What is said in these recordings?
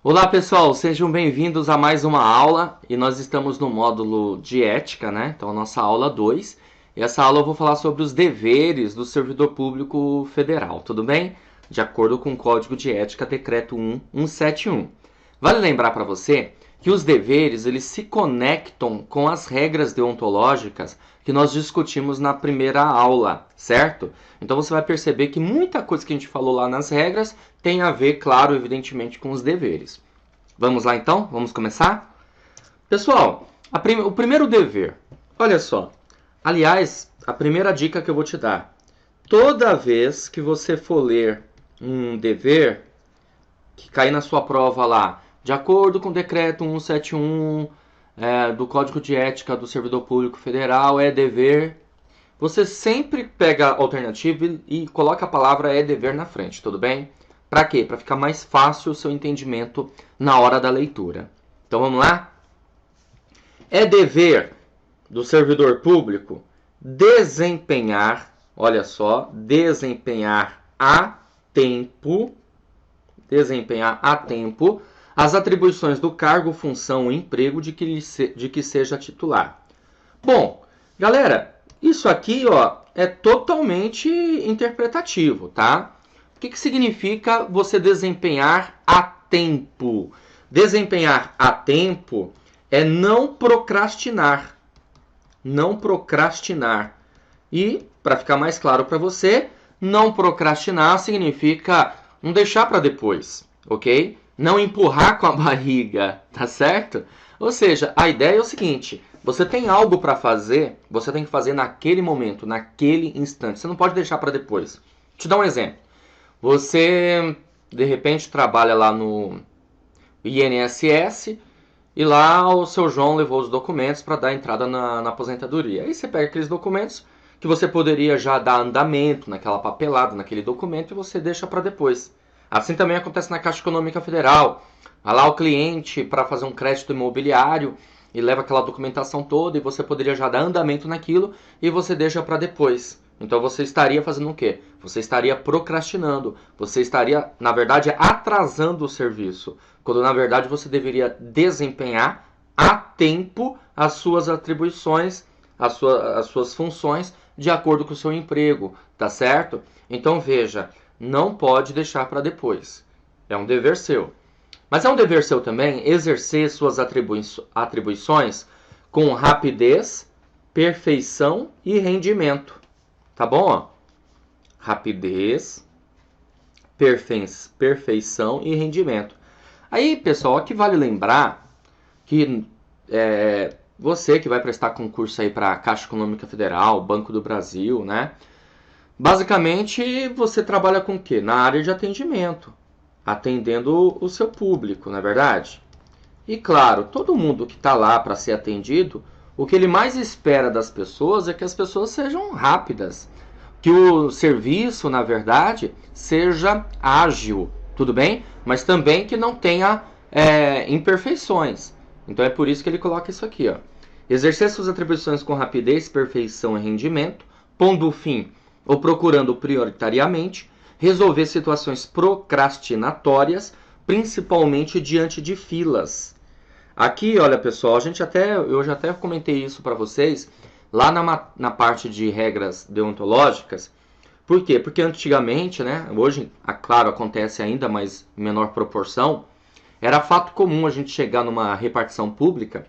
Olá pessoal, sejam bem-vindos a mais uma aula e nós estamos no módulo de ética, né? Então a nossa aula 2. E essa aula eu vou falar sobre os deveres do servidor público federal, tudo bem? De acordo com o Código de Ética, Decreto 171. Vale lembrar para você que os deveres eles se conectam com as regras deontológicas que nós discutimos na primeira aula, certo? Então você vai perceber que muita coisa que a gente falou lá nas regras tem a ver, claro, evidentemente, com os deveres. Vamos lá então? Vamos começar? Pessoal, o primeiro dever, olha só. Aliás, a primeira dica que eu vou te dar. Toda vez que você for ler um dever que cair na sua prova lá, de acordo com o decreto 171 do Código de Ética do Servidor Público Federal, é dever. Você sempre pega a alternativa e coloca a palavra é dever na frente, tudo bem? Para quê? Para ficar mais fácil o seu entendimento na hora da leitura. Então vamos lá? É dever do servidor público desempenhar, olha só, desempenhar a tempo as atribuições do cargo, função ou emprego de que seja titular. Bom, galera, isso aqui ó, é totalmente interpretativo, tá? O que significa você desempenhar a tempo? Desempenhar a tempo é não procrastinar. Não procrastinar. E, para ficar mais claro para você, não procrastinar significa não deixar para depois, ok? Não empurrar com a barriga, tá certo? Ou seja, a ideia é o seguinte: você tem algo para fazer, você tem que fazer naquele momento, naquele instante. Você não pode deixar para depois. Vou te dar um exemplo. Você, de repente, trabalha lá no INSS e lá o seu João levou os documentos para dar entrada na aposentadoria. Aí você pega aqueles documentos que você poderia já dar andamento naquela papelada, naquele documento, e você deixa para depois. Assim também acontece na Caixa Econômica Federal. Vai lá o cliente para fazer um crédito imobiliário e leva aquela documentação toda e você poderia já dar andamento naquilo e você deixa para depois. Então você estaria fazendo o quê? Você estaria procrastinando. Você estaria, na verdade, atrasando o serviço. Quando, na verdade, você deveria desempenhar a tempo as suas atribuições, as suas funções, de acordo com o seu emprego. Tá certo? Então, veja, não pode deixar para depois. É um dever seu. Mas é um dever seu também exercer suas atribuições com rapidez, perfeição e rendimento. Tá bom? Rapidez, perfeição e rendimento. Aí, pessoal, aqui vale lembrar que você que vai prestar concurso aí para a Caixa Econômica Federal, Banco do Brasil, né? Basicamente, você trabalha com o quê? Na área de atendimento, atendendo o seu público, não é verdade? E claro, todo mundo que está lá para ser atendido, o que ele mais espera das pessoas é que as pessoas sejam rápidas, que o serviço, na verdade, seja ágil, tudo bem? Mas também que não tenha imperfeições. Então é por isso que ele coloca isso aqui, ó. Exercer suas atribuições com rapidez, perfeição e rendimento, pondo fim ou procurando prioritariamente resolver situações procrastinatórias, principalmente diante de filas. Aqui, olha pessoal, eu já até comentei isso para vocês lá na parte de regras deontológicas. Por quê? Porque antigamente, né, hoje, claro, acontece ainda, mas em menor proporção, era fato comum a gente chegar numa repartição pública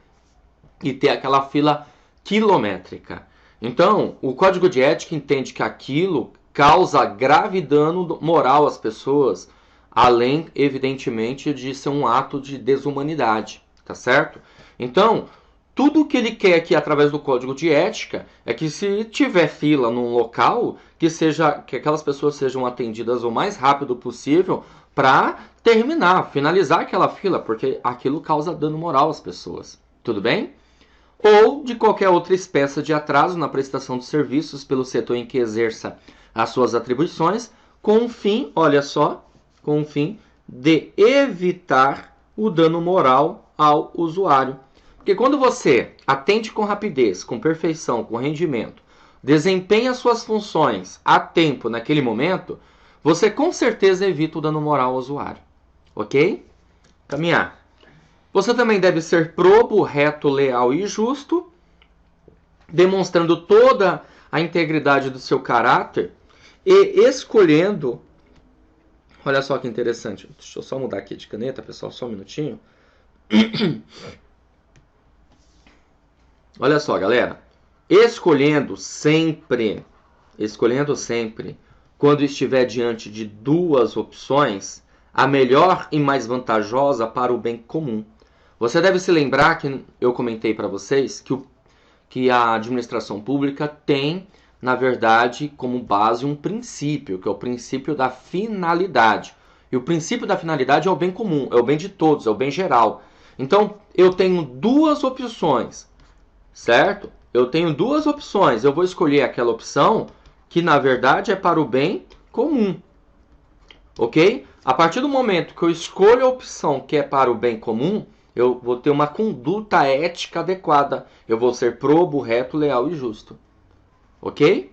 e ter aquela fila quilométrica. Então, o Código de Ética entende que aquilo causa grave dano moral às pessoas, além, evidentemente, de ser um ato de desumanidade, tá certo? Então, tudo que ele quer aqui através do Código de Ética é que se tiver fila num local, que aquelas pessoas sejam atendidas o mais rápido possível para terminar, finalizar aquela fila, porque aquilo causa dano moral às pessoas. Tudo bem? Ou de qualquer outra espécie de atraso na prestação de serviços pelo setor em que exerça as suas atribuições, com o fim, olha só, com o fim de evitar o dano moral ao usuário. Porque quando você atende com rapidez, com perfeição, com rendimento, desempenha suas funções a tempo naquele momento, você com certeza evita o dano moral ao usuário. Ok? caminhar. Você também deve ser probo, reto, leal e justo, demonstrando toda a integridade do seu caráter e escolhendo... Olha só que interessante. Deixa eu só mudar aqui de caneta, pessoal, só um minutinho. Olha só, galera. Escolhendo sempre, quando estiver diante de duas opções, a melhor e mais vantajosa para o bem comum. Você deve se lembrar que eu comentei para vocês que a administração pública tem, na verdade, como base um princípio, que é o princípio da finalidade. E o princípio da finalidade é o bem comum, é o bem de todos, é o bem geral. Então, eu tenho duas opções, certo? Eu tenho duas opções. Eu vou escolher aquela opção que, na verdade, é para o bem comum. Ok? A partir do momento que eu escolho a opção que é para o bem comum, eu vou ter uma conduta ética adequada. Eu vou ser probo, reto, leal e justo. Ok?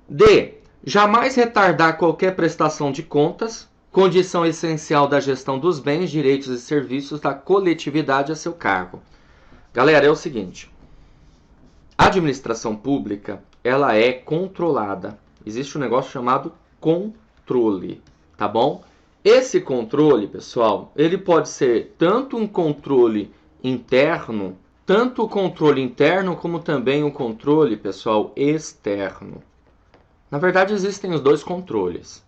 D. Jamais retardar qualquer prestação de contas, condição essencial da gestão dos bens, direitos e serviços da coletividade a seu cargo. Galera, é o seguinte. A administração pública, ela é controlada. Existe um negócio chamado controle, tá bom? Esse controle, pessoal, ele pode ser tanto um controle interno, tanto o controle interno como também o controle, pessoal, externo. Na verdade, existem os dois controles,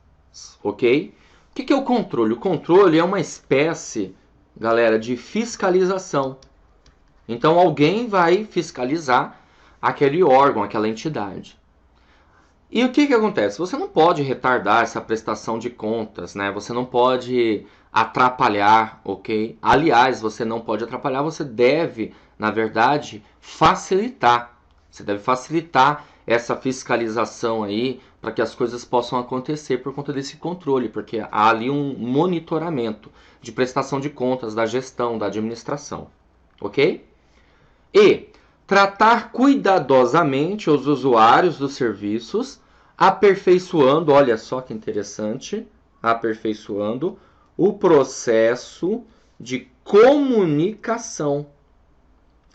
ok? O que é o controle? O controle é uma espécie, galera, de fiscalização. Então, alguém vai fiscalizar aquele órgão, aquela entidade. E o que acontece? Você não pode retardar essa prestação de contas, né? Você não pode atrapalhar, ok? Aliás, você não pode atrapalhar, você deve, na verdade, facilitar. Você deve facilitar essa fiscalização aí para que as coisas possam acontecer por conta desse controle, porque há ali um monitoramento de prestação de contas, da gestão, da administração, ok? E tratar cuidadosamente os usuários dos serviços, aperfeiçoando, olha só que interessante, aperfeiçoando o processo de comunicação.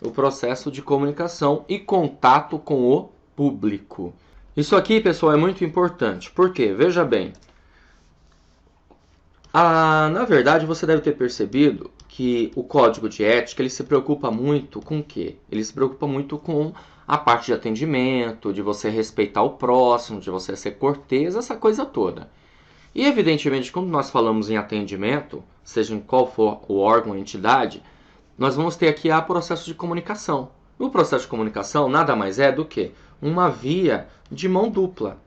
O processo de comunicação e contato com o público. Isso aqui, pessoal, é muito importante. Por quê? Veja bem. Na verdade, você deve ter percebido que o código de ética ele se preocupa muito com o quê? Ele se preocupa muito com a parte de atendimento, de você respeitar o próximo, de você ser cortês, essa coisa toda. E, evidentemente, quando nós falamos em atendimento, seja em qual for o órgão ou entidade, nós vamos ter aqui o processo de comunicação. O processo de comunicação nada mais é do que uma via de mão dupla.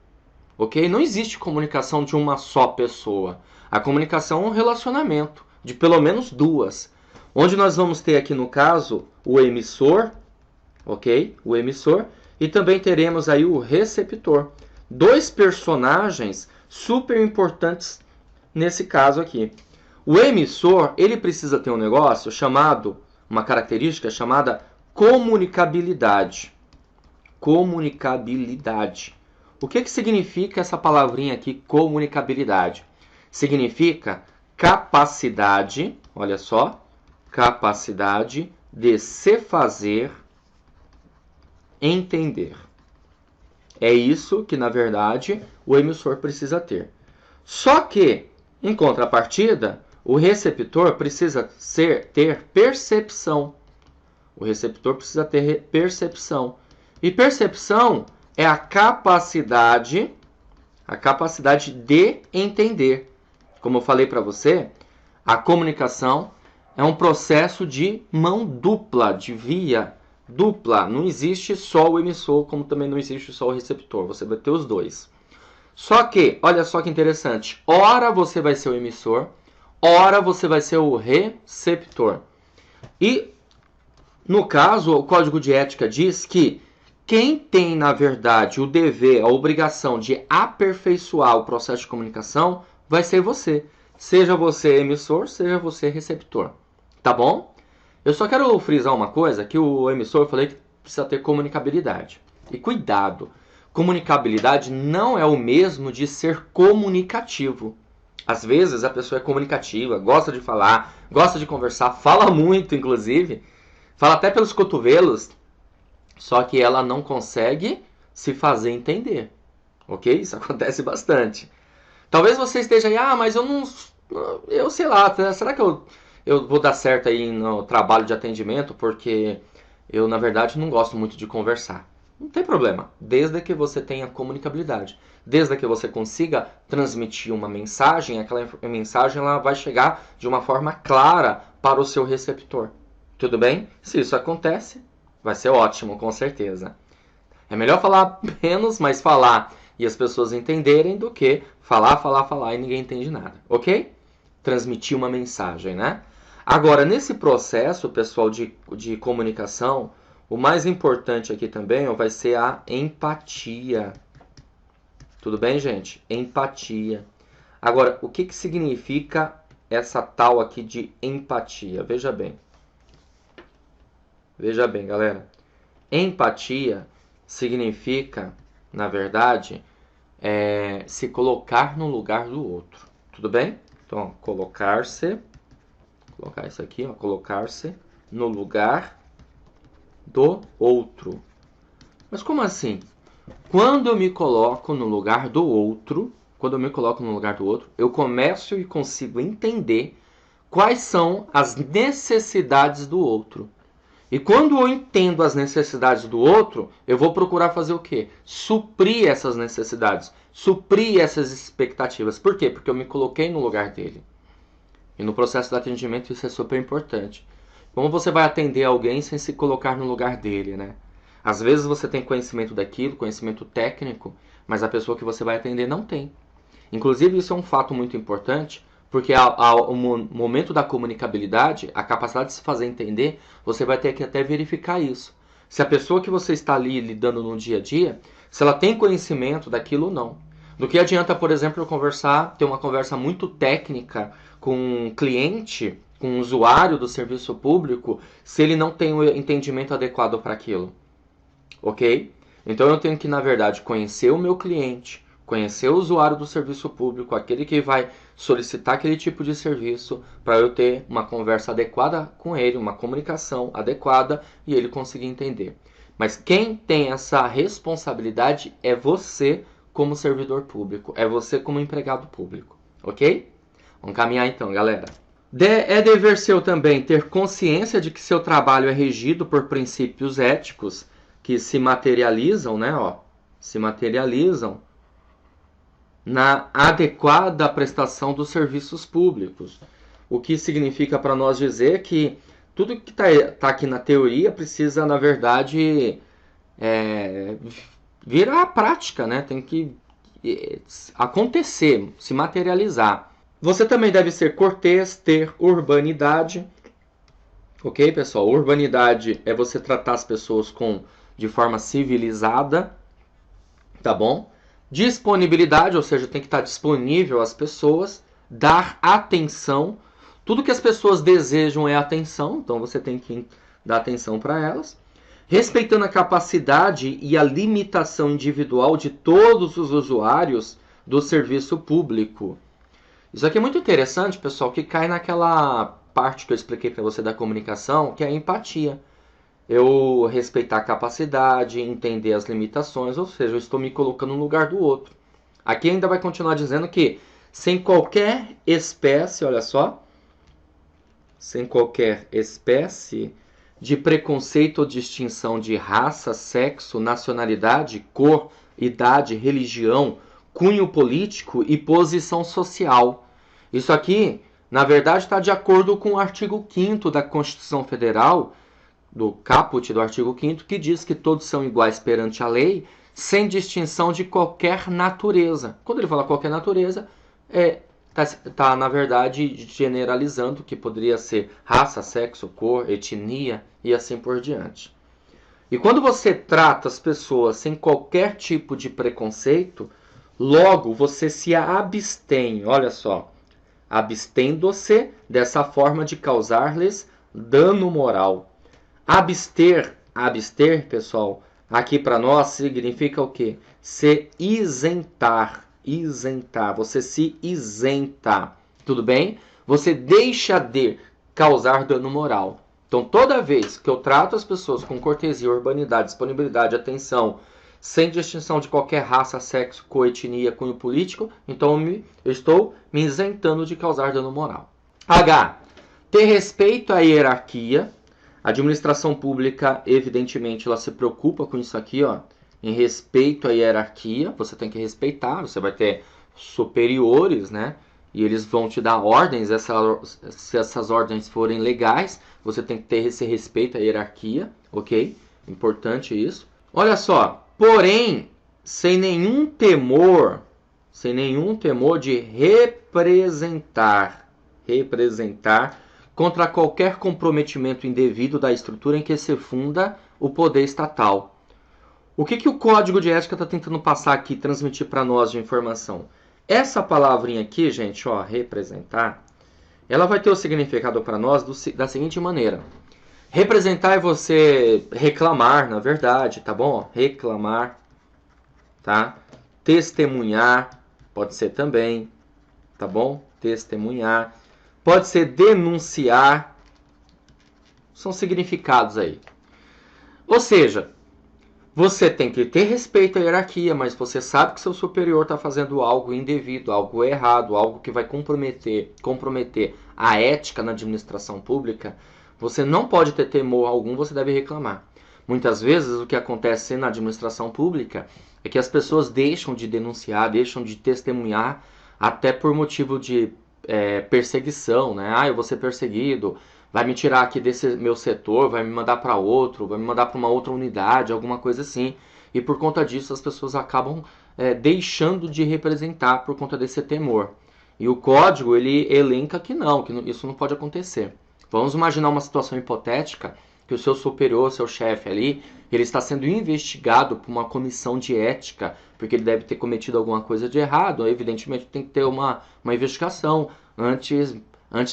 Ok? Não existe comunicação de uma só pessoa. A comunicação é um relacionamento de pelo menos duas. Onde nós vamos ter aqui no caso o emissor, ok? O emissor. E também teremos aí o receptor. Dois personagens super importantes nesse caso aqui. O emissor, ele precisa ter um negócio chamado, uma característica chamada comunicabilidade. Comunicabilidade. O que significa essa palavrinha aqui, comunicabilidade? Significa capacidade, olha só, capacidade de se fazer entender. É isso que, na verdade, o emissor precisa ter. Só que, em contrapartida, o receptor precisa ter percepção. O receptor precisa ter percepção. E percepção é a capacidade de entender. Como eu falei para você, a comunicação é um processo de mão dupla, de via dupla. Não existe só o emissor, como também não existe só o receptor. Você vai ter os dois. Só que, olha só que interessante, ora você vai ser o emissor, ora você vai ser o receptor. E, no caso, o Código de Ética diz que quem tem, na verdade, o dever, a obrigação de aperfeiçoar o processo de comunicação vai ser você. Seja você emissor, seja você receptor. Tá bom? Eu só quero frisar uma coisa, que o emissor, eu falei que precisa ter comunicabilidade. E cuidado, comunicabilidade não é o mesmo de ser comunicativo. Às vezes a pessoa é comunicativa, gosta de falar, gosta de conversar, fala muito, inclusive, fala até pelos cotovelos, só que ela não consegue se fazer entender, ok? Isso acontece bastante. Talvez você esteja aí, mas eu não, eu sei lá, será que eu vou dar certo aí no trabalho de atendimento? Porque eu, na verdade, não gosto muito de conversar. Não tem problema, desde que você tenha comunicabilidade. Desde que você consiga transmitir uma mensagem, aquela mensagem ela vai chegar de uma forma clara para o seu receptor. Tudo bem? Se isso acontece, vai ser ótimo, com certeza. É melhor falar menos, mas falar e as pessoas entenderem do que falar e ninguém entende nada, ok? Transmitir uma mensagem, né? Agora, nesse processo, pessoal, de comunicação, o mais importante aqui também vai ser a empatia. Tudo bem, gente? Empatia. Agora, o que significa essa tal aqui de empatia? Veja bem. Veja bem, galera. Empatia significa, na verdade, se colocar no lugar do outro. Tudo bem? Então, colocar-se, colocar isso aqui, colocar-se no lugar do outro. Mas como assim? Quando eu me coloco no lugar do outro, eu começo e consigo entender quais são as necessidades do outro. E quando eu entendo as necessidades do outro, eu vou procurar fazer o quê? Suprir essas necessidades, suprir essas expectativas. Por quê? Porque eu me coloquei no lugar dele. E no processo de atendimento isso é super importante. Como você vai atender alguém sem se colocar no lugar dele, né? Às vezes você tem conhecimento daquilo, conhecimento técnico, mas a pessoa que você vai atender não tem. Inclusive isso é um fato muito importante, porque ao momento da comunicabilidade, a capacidade de se fazer entender, você vai ter que até verificar isso. Se a pessoa que você está ali lidando no dia a dia, se ela tem conhecimento daquilo ou não. Do que adianta, por exemplo, eu ter uma conversa muito técnica com um cliente, com um usuário do serviço público, se ele não tem o entendimento adequado para aquilo. Ok? Então eu tenho que, na verdade, conhecer o meu cliente, conhecer o usuário do serviço público, aquele que vai solicitar aquele tipo de serviço, para eu ter uma conversa adequada com ele, uma comunicação adequada e ele conseguir entender. Mas quem tem essa responsabilidade é você como servidor público, é você como empregado público, ok? Vamos caminhar então, galera. É dever seu também ter consciência de que seu trabalho é regido por princípios éticos que se materializam, né, se materializam na adequada prestação dos serviços públicos. O que significa para nós dizer que tudo que está aqui na teoria precisa, na verdade, virar a prática, né? Tem que acontecer, se materializar. Você também deve ser cortês, ter urbanidade. Ok, pessoal? Urbanidade é você tratar as pessoas de forma civilizada, tá bom? Disponibilidade, ou seja, tem que estar disponível às pessoas. Dar atenção. Tudo que as pessoas desejam é atenção, então você tem que dar atenção para elas. Respeitando a capacidade e a limitação individual de todos os usuários do serviço público. Isso aqui é muito interessante, pessoal, que cai naquela parte que eu expliquei para você da comunicação, que é a empatia. Eu respeitar a capacidade, entender as limitações, ou seja, eu estou me colocando no lugar do outro. Aqui ainda vai continuar dizendo que sem qualquer espécie, olha só, sem qualquer espécie de preconceito ou distinção de raça, sexo, nacionalidade, cor, idade, religião, cunho político e posição social. Isso aqui, na verdade, está de acordo com o artigo 5º da Constituição Federal, do caput do artigo 5º, que diz que todos são iguais perante a lei, sem distinção de qualquer natureza. Quando ele fala qualquer natureza, está, na verdade, generalizando que poderia ser raça, sexo, cor, etnia e assim por diante. E quando você trata as pessoas sem qualquer tipo de preconceito, logo você se abstém, olha só, abstendo-se dessa forma de causar-lhes dano moral. Abster, pessoal, aqui para nós significa o quê? Se isentar. isentar, você se isenta, tudo bem? Você deixa de causar dano moral. Então, toda vez que eu trato as pessoas com cortesia, urbanidade, disponibilidade, atenção, sem distinção de qualquer raça, sexo, cor, etnia, cunho político, então eu estou me isentando de causar dano moral. H. Ter respeito à hierarquia. A administração pública, evidentemente, ela se preocupa com isso aqui, ó, em respeito à hierarquia. Você tem que respeitar, você vai ter superiores, né? E eles vão te dar ordens, se essas ordens forem legais, você tem que ter esse respeito à hierarquia, ok? Importante isso. Olha só, porém, sem nenhum temor de representar contra qualquer comprometimento indevido da estrutura em que se funda o poder estatal. O que o Código de Ética está tentando passar aqui, transmitir para nós de informação? Essa palavrinha aqui, gente, ó, representar, ela vai ter o significado para nós da seguinte maneira. Representar é você reclamar, na verdade, tá bom? Reclamar, tá? Testemunhar, pode ser também, tá bom? Testemunhar. Pode ser denunciar. São significados aí. Ou seja, você tem que ter respeito à hierarquia, mas você sabe que seu superior está fazendo algo indevido, algo errado, algo que vai comprometer a ética na administração pública. Você não pode ter temor algum, você deve reclamar. Muitas vezes o que acontece na administração pública é que as pessoas deixam de denunciar, deixam de testemunhar, até por motivo de perseguição, né? Ah, eu vou ser perseguido, vai me tirar aqui desse meu setor, vai me mandar para outro, vai me mandar para uma outra unidade, alguma coisa assim. E por conta disso as pessoas acabam deixando de representar por conta desse temor. E o código, ele elenca que isso não pode acontecer. Vamos imaginar uma situação hipotética que o seu superior, seu chefe ali, ele está sendo investigado por uma comissão de ética, porque ele deve ter cometido alguma coisa de errado. Evidentemente tem que ter uma investigação antes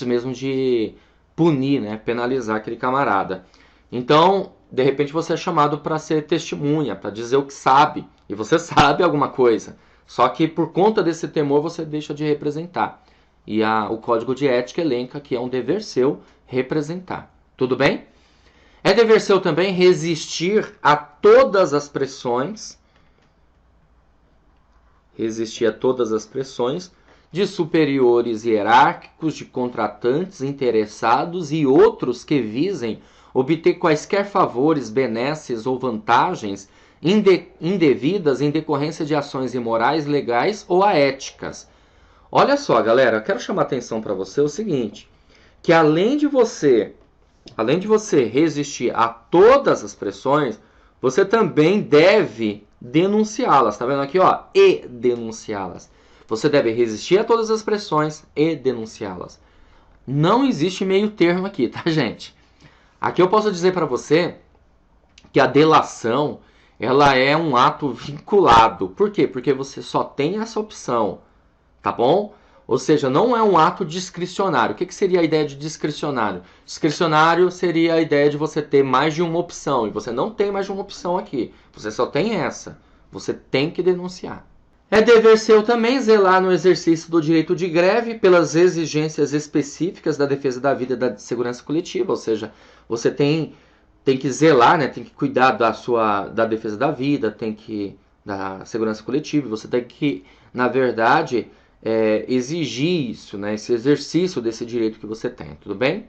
mesmo de punir, né, penalizar aquele camarada. Então, de repente você é chamado para ser testemunha, para dizer o que sabe, e você sabe alguma coisa, só que por conta desse temor você deixa de representar. E o Código de Ética elenca que é um dever seu representar. Tudo bem? É dever seu também resistir a todas as pressões, de superiores hierárquicos, de contratantes interessados e outros que visem obter quaisquer favores, benesses ou vantagens indevidas em decorrência de ações imorais, legais ou aéticas. Olha só, galera, eu quero chamar a atenção para você o seguinte, que além de você resistir a todas as pressões, você também deve denunciá-las. Tá vendo aqui, ó? E denunciá-las. Você deve resistir a todas as pressões e denunciá-las. Não existe meio termo aqui, tá, gente? Aqui eu posso dizer para você que a delação, ela é um ato vinculado. Por quê? Porque você só tem essa opção, tá bom? Ou seja, não é um ato discricionário. O que seria a ideia de discricionário? Discricionário seria a ideia de você ter mais de uma opção. E você não tem mais de uma opção aqui. Você só tem essa. Você tem que denunciar. É dever seu também zelar no exercício do direito de greve pelas exigências específicas da defesa da vida e da segurança coletiva. Ou seja, você tem que zelar, né? Tem que cuidar da defesa da vida, da segurança coletiva. Você tem que, na verdade, exigir isso, né? Esse exercício desse direito que você tem, tudo bem?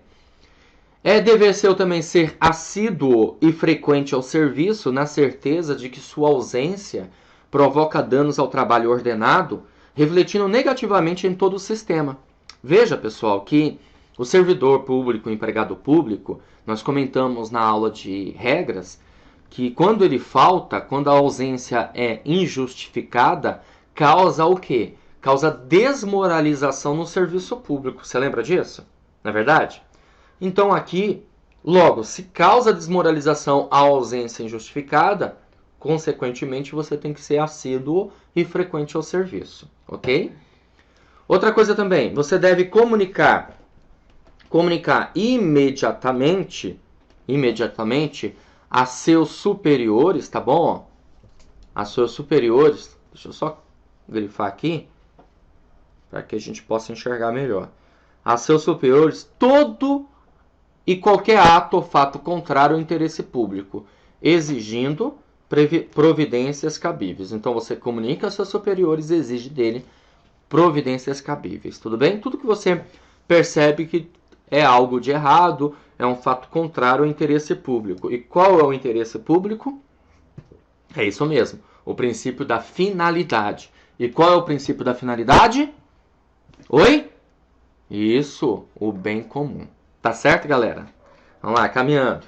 É dever seu também ser assíduo e frequente ao serviço, na certeza de que sua ausência provoca danos ao trabalho ordenado, refletindo negativamente em todo o sistema. Veja, pessoal, que o servidor público, o empregado público, nós comentamos na aula de regras, que quando ele falta, quando a ausência é injustificada, causa o quê? Causa desmoralização no serviço público. Você lembra disso? Não é verdade? Então aqui, logo, se causa desmoralização a ausência injustificada, consequentemente você tem que ser assíduo e frequente ao serviço, ok? Outra coisa também, você deve comunicar imediatamente a seus superiores, tá bom? A seus superiores, deixa eu só grifar aqui, para que a gente possa enxergar melhor. A seus superiores, todo e qualquer ato ou fato contrário ao interesse público, exigindo providências cabíveis. Então você comunica aos seus superiores e exige dele providências cabíveis. Tudo bem? Tudo que você percebe que é algo de errado, é um fato contrário ao interesse público. E qual é o interesse público? É isso mesmo, o princípio da finalidade. E qual é o princípio da finalidade? Oi? Isso, o bem comum. Tá certo, galera? Vamos lá, caminhando.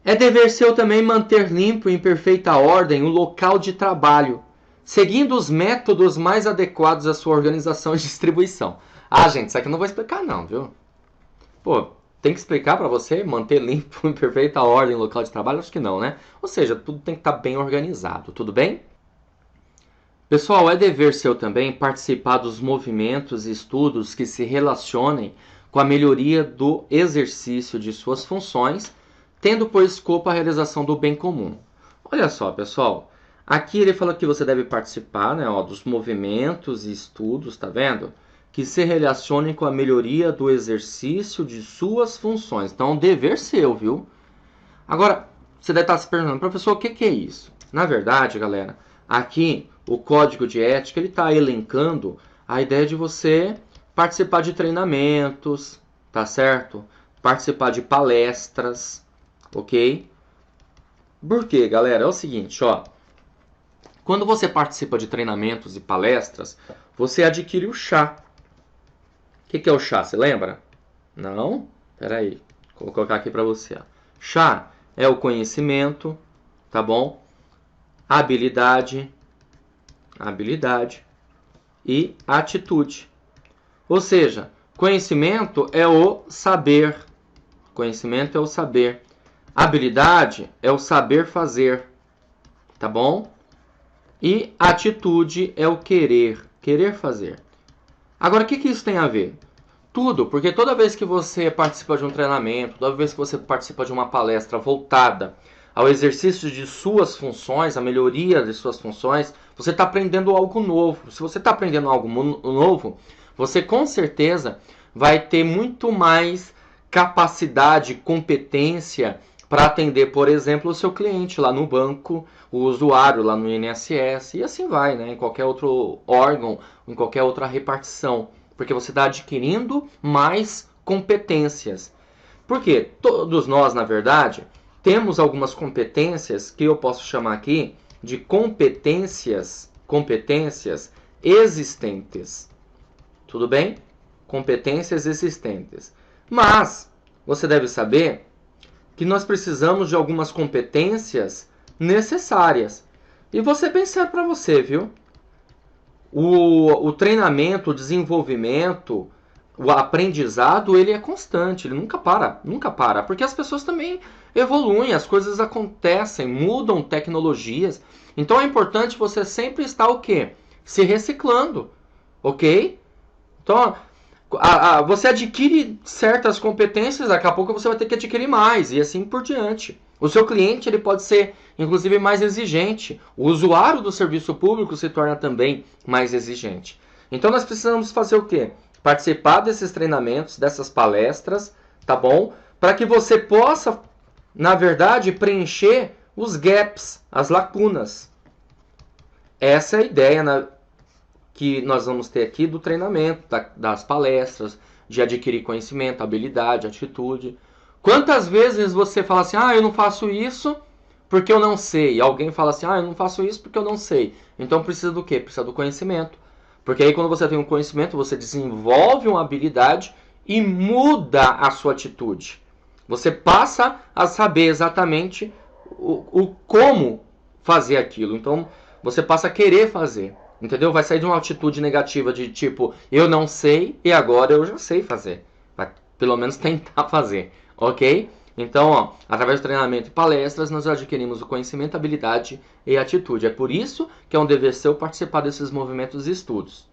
É dever seu também manter limpo e em perfeita ordem o local de trabalho, seguindo os métodos mais adequados à sua organização e distribuição. Ah, gente, isso aqui eu não vou explicar não, viu? Pô, tem que explicar para você manter limpo em perfeita ordem o local de trabalho? Acho que não, né? Ou seja, tudo tem que estar bem organizado, tudo bem? Pessoal, é dever seu também participar dos movimentos e estudos que se relacionem com a melhoria do exercício de suas funções, tendo por escopo a realização do bem comum. Olha só, pessoal, aqui ele falou que você deve participar, né, dos movimentos e estudos, tá vendo? Que se relacionem com a melhoria do exercício de suas funções. Então, é um dever seu, viu? Agora, você deve estar se perguntando, professor, o que é isso? Na verdade, galera, aqui o Código de Ética está elencando a ideia de você participar de treinamentos, tá certo? Participar de palestras, ok? Por quê, galera? É o seguinte, ó. Quando você participa de treinamentos e palestras, você adquire o chá. O que é o chá? Você lembra? Não? Peraí. Vou colocar aqui para você. Ó. Chá é o conhecimento, tá bom? Habilidade e atitude. Ou seja, conhecimento é o saber. Conhecimento é o saber. Habilidade é o saber fazer, tá bom? E atitude é o querer fazer. Agora, o que isso tem a ver? Tudo, porque toda vez que você participa de um treinamento, toda vez que você participa de uma palestra voltada ao exercício de suas funções, a melhoria de suas funções, você está aprendendo algo novo. Se você está aprendendo algo novo, você com certeza vai ter muito mais capacidade, competência para atender, por exemplo, o seu cliente lá no banco, o usuário lá no INSS, e assim vai, né? Em qualquer outro órgão, em qualquer outra repartição, porque você está adquirindo mais competências. Porque todos nós, na verdade, temos algumas competências que eu posso chamar aqui de competências existentes. Tudo bem? Competências existentes. Mas você deve saber que nós precisamos de algumas competências necessárias. E vou ser bem sério para você, viu? O treinamento, o desenvolvimento, o aprendizado, ele é constante, ele nunca para, porque as pessoas também evoluem, as coisas acontecem, mudam tecnologias. Então é importante você sempre estar o quê? Se reciclando, ok? Então, você adquire certas competências, daqui a pouco você vai ter que adquirir mais, e assim por diante. O seu cliente ele pode ser, inclusive, mais exigente. O usuário do serviço público se torna também mais exigente. Então, nós precisamos fazer o quê? Participar desses treinamentos, dessas palestras, tá bom? Para que você possa, na verdade, preencher os gaps, as lacunas. Essa é a ideia que nós vamos ter aqui do treinamento, das palestras, de adquirir conhecimento, habilidade, atitude. Quantas vezes você fala assim, eu não faço isso porque eu não sei. E alguém fala assim, eu não faço isso porque eu não sei. Então precisa do quê? Precisa do conhecimento. Porque aí quando você tem um conhecimento, você desenvolve uma habilidade e muda a sua atitude. Você passa a saber exatamente o como fazer aquilo. Então você passa a querer fazer. Entendeu? Vai sair de uma atitude negativa de tipo, eu não sei e agora eu já sei fazer. Vai pelo menos tentar fazer. Ok? Então, através do treinamento e palestras, nós adquirimos o conhecimento, habilidade e atitude. É por isso que é um dever seu participar desses movimentos e estudos.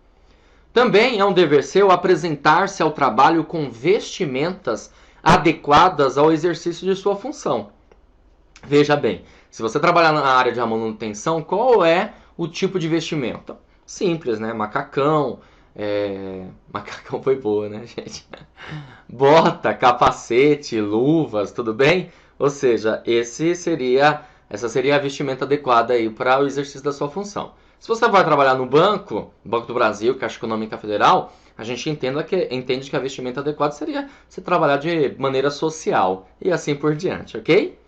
Também é um dever seu apresentar-se ao trabalho com vestimentas adequadas ao exercício de sua função. Veja bem, se você trabalhar na área de manutenção, qual é o tipo de vestimenta? Simples, né? Macacão, macacão foi boa, né, gente? Bota, capacete, luvas, tudo bem? Ou seja, essa seria a vestimenta adequada aí para o exercício da sua função. Se você vai trabalhar no Banco do Brasil, Caixa Econômica Federal, a gente entende que a vestimenta adequada seria você trabalhar de maneira social e assim por diante, ok?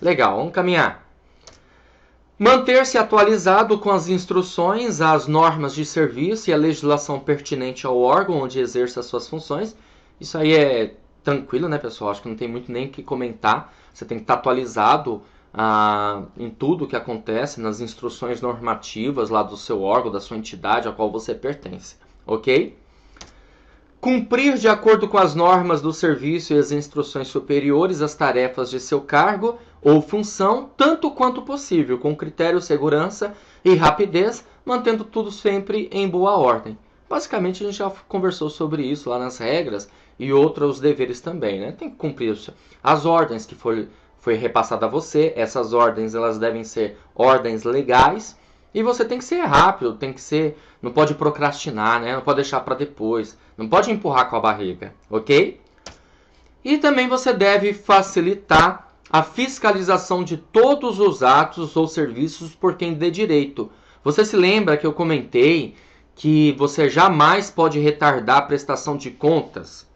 Legal, vamos caminhar. Manter-se atualizado com as instruções, as normas de serviço e a legislação pertinente ao órgão onde exerce as suas funções. Isso aí é tranquilo, né, pessoal? Acho que não tem muito nem o que comentar. Você tem que estar atualizado em tudo que acontece, nas instruções normativas lá do seu órgão, da sua entidade a qual você pertence, ok? Cumprir de acordo com as normas do serviço e as instruções superiores as tarefas de seu cargo ou função, tanto quanto possível, com critério, segurança e rapidez, mantendo tudo sempre em boa ordem. Basicamente, a gente já conversou sobre isso lá nas regras e outros deveres também, né? Tem que cumprir as ordens que foi repassada a você. Essas ordens elas devem ser ordens legais e você tem que ser rápido, não pode procrastinar, né? Não pode deixar para depois, não pode empurrar com a barriga, ok? E também você deve facilitar a fiscalização de todos os atos ou serviços por quem dê direito. Você se lembra que eu comentei que você jamais pode retardar a prestação de contas?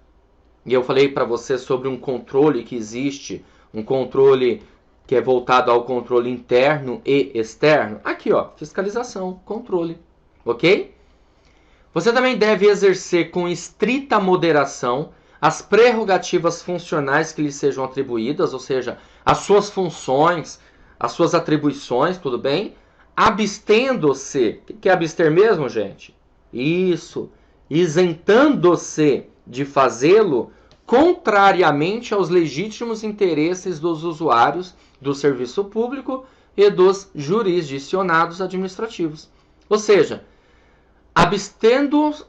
E eu falei para você sobre um controle que existe, um controle que é voltado ao controle interno e externo. Aqui, ó, fiscalização, controle, ok? Você também deve exercer com estrita moderação as prerrogativas funcionais que lhe sejam atribuídas, ou seja, as suas funções, as suas atribuições, tudo bem? Abstendo-se, o que é abster mesmo, gente? Isso, isentando-se de fazê-lo contrariamente aos legítimos interesses dos usuários do serviço público e dos jurisdicionados administrativos. Ou seja, abstendo-se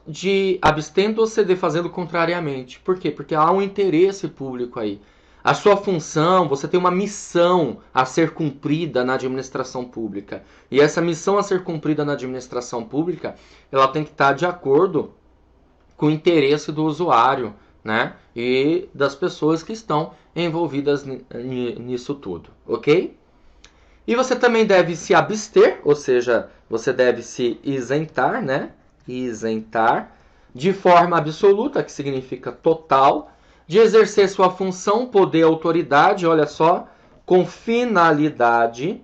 de fazê-lo contrariamente. Por quê? Porque há um interesse público aí. A sua função, você tem uma missão a ser cumprida na administração pública. E essa missão a ser cumprida na administração pública, ela tem que estar de acordo com o interesse do usuário, né? E das pessoas que estão envolvidas nisso tudo, ok? E você também deve se abster, ou seja, você deve se isentar, né? Isentar de forma absoluta, que significa total, de exercer sua função, poder, autoridade, olha só, com finalidade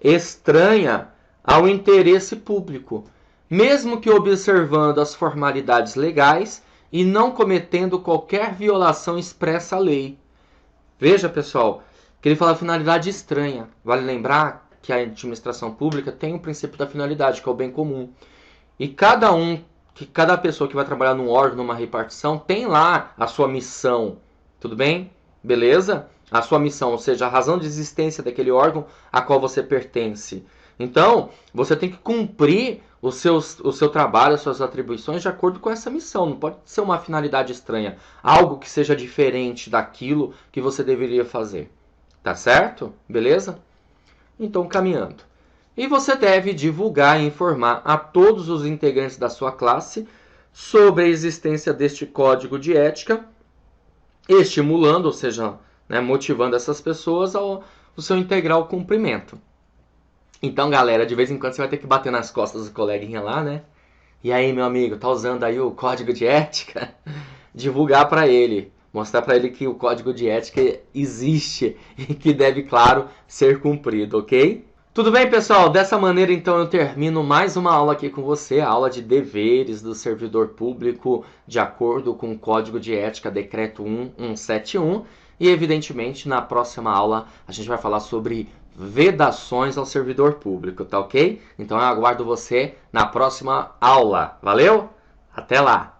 estranha ao interesse público, mesmo que observando as formalidades legais e não cometendo qualquer violação expressa à lei. Veja, pessoal, que ele fala finalidade estranha. Vale lembrar que a administração pública tem o princípio da finalidade, que é o bem comum. E cada pessoa que vai trabalhar num órgão, numa repartição, tem lá a sua missão. Tudo bem? Beleza? A sua missão, ou seja, a razão de existência daquele órgão a qual você pertence. Então, você tem que cumprir o seu trabalho, as suas atribuições de acordo com essa missão. Não pode ser uma finalidade estranha, algo que seja diferente daquilo que você deveria fazer. Tá certo? Beleza? Então, caminhando. E você deve divulgar e informar a todos os integrantes da sua classe sobre a existência deste código de ética, estimulando, ou seja, né, motivando essas pessoas ao seu integral cumprimento. Então, galera, de vez em quando você vai ter que bater nas costas do coleguinha lá, né? E aí, meu amigo, tá usando aí o código de ética? Divulgar para ele, mostrar para ele que o código de ética existe e que deve, claro, ser cumprido, ok? Tudo bem, pessoal? Dessa maneira, então, eu termino mais uma aula aqui com você, a aula de deveres do servidor público, de acordo com o Código de Ética, Decreto 1171. E, evidentemente, na próxima aula, a gente vai falar sobre vedações ao servidor público, tá ok? Então, eu aguardo você na próxima aula. Valeu? Até lá!